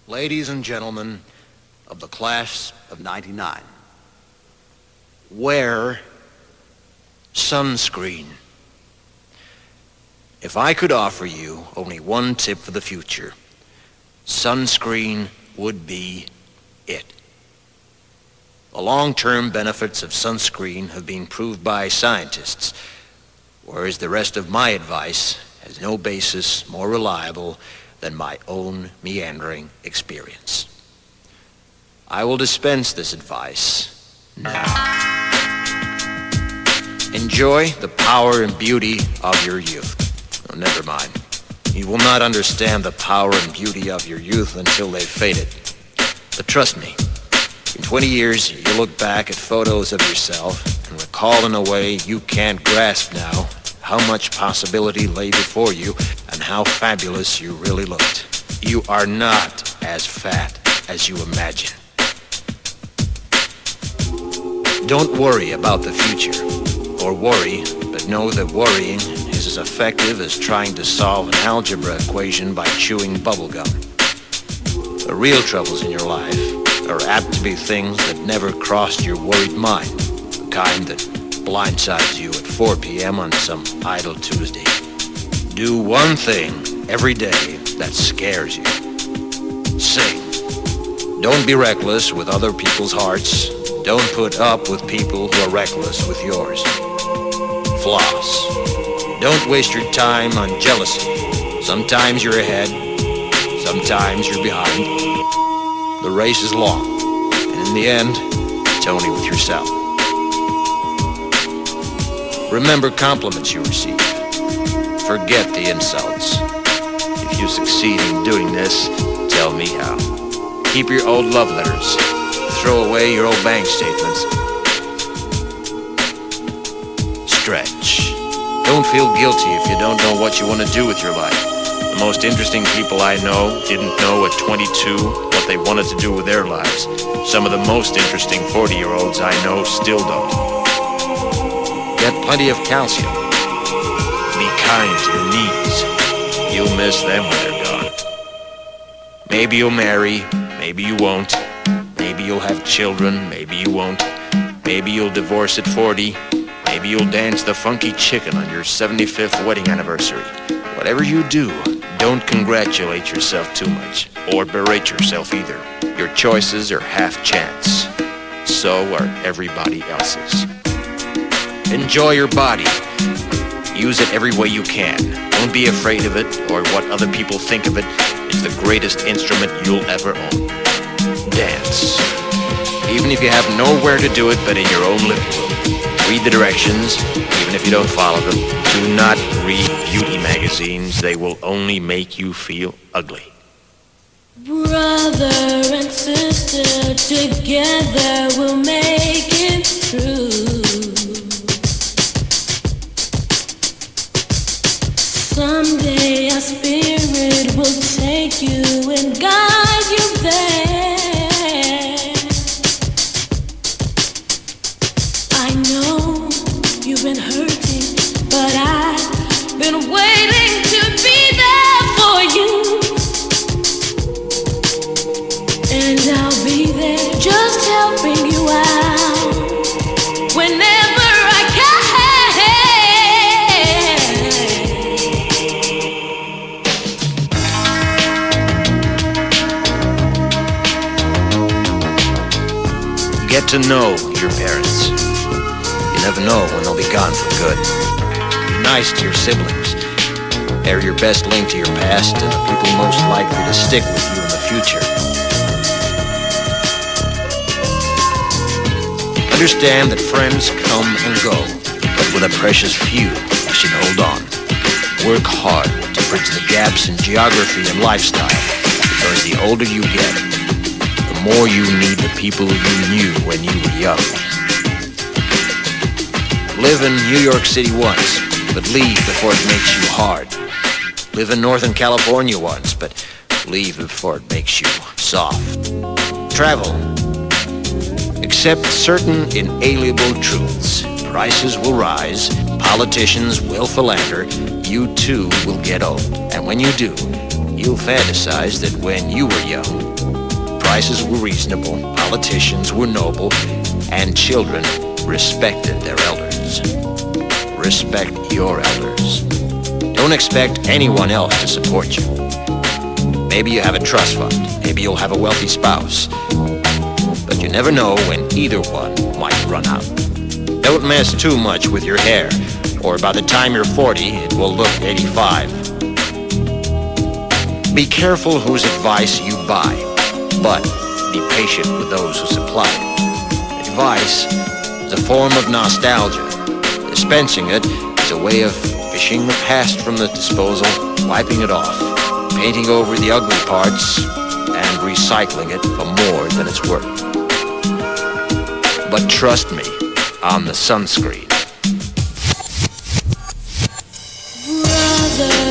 Ladies and gentlemen of the class of '99, wear sunscreen. If I could offer you only one tip for the future, sunscreen would be it. The long-term benefits of sunscreen have been proved by scientists, whereas the rest of my advice has no basis more reliable than my own meandering experience. I will dispense this advice now. Enjoy the power and beauty of your youth. Oh, never mind. You will not understand the power and beauty of your youth until they've faded. But trust me, in 20 years, you'll look back at photos of yourself and recall in a way you can't grasp now how much possibility lay before you and how fabulous you really looked. You are not as fat as you imagine. Don't worry about the future, or worry, but know that worrying is as effective as trying to solve an algebra equation by chewing bubblegum. The real troubles in your life are apt to be things that never crossed your worried mind, the kind that blindsides you at 4 p.m. on some idle Tuesday. Do one thing every day that scares you. Sing. Don't be reckless with other people's hearts. Don't put up with people who are reckless with yours. Floss. Don't waste your time on jealousy. Sometimes you're ahead, sometimes you're behind. The race is long, and in the end, it's only with yourself. Remember compliments you receive. Forget the insults. If you succeed in doing this, tell me how. Keep your old love letters. Throw away your old bank statements. Stretch. Don't feel guilty if you don't know what you want to do with your life. The most interesting people I know didn't know at 22 what they wanted to do with their lives. Some of the most interesting 40-year-olds I know still don't. Get plenty of calcium. Be kind to your knees. You'll miss them when they're gone. Maybe you'll marry, maybe you won't. Maybe you'll have children, maybe you won't. Maybe you'll divorce at 40. Maybe you'll dance the funky chicken on your 75th wedding anniversary. Whatever you do, don't congratulate yourself too much, or berate yourself either. Your choices are half chance. So are everybody else's. Enjoy your body. Use it every way you can. Don't be afraid of it or what other people think of it. It's the greatest instrument you'll ever own. Dance. Even if you have nowhere to do it but in your own living room. Read the directions, even if you don't follow them. Do not read beauty magazines. They will only make you feel ugly. Brother and sister, together we'll make it through. Someday our spirit will take you and guide you there. I know you've been hurting, but I've been waiting to be there for you. And I'll be there just helping you out whenever I can. Get to know your parents. You never know when they'll be gone for good. Be nice to your siblings. They're your best link to your past and the people most likely to stick with you in the future. Understand that friends come and go, but with a precious few, you should hold on. Work hard to bridge the gaps in geography and lifestyle, because the older you get, the more you need the people you knew when you were young. Live in New York City once, but leave before it makes you hard. Live in Northern California once, but leave before it makes you soft. Travel. Accept certain inalienable truths. Prices will rise, politicians will philander, you too will get old. And when you do, you'll fantasize that when you were young, sacrifices were reasonable, politicians were noble, and children respected their elders. Respect your elders. Don't expect anyone else to support you. Maybe you have a trust fund, maybe you'll have a wealthy spouse, but you never know when either one might run out. Don't mess too much with your hair, or by the time you're 40, it will look 85. Be careful whose advice you buy, but be patient with those who supply it. Advice is a form of nostalgia. Dispensing it is a way of fishing the past from the disposal, wiping it off, painting over the ugly parts, and recycling it for more than it's worth. But trust me on the sunscreen. Brother.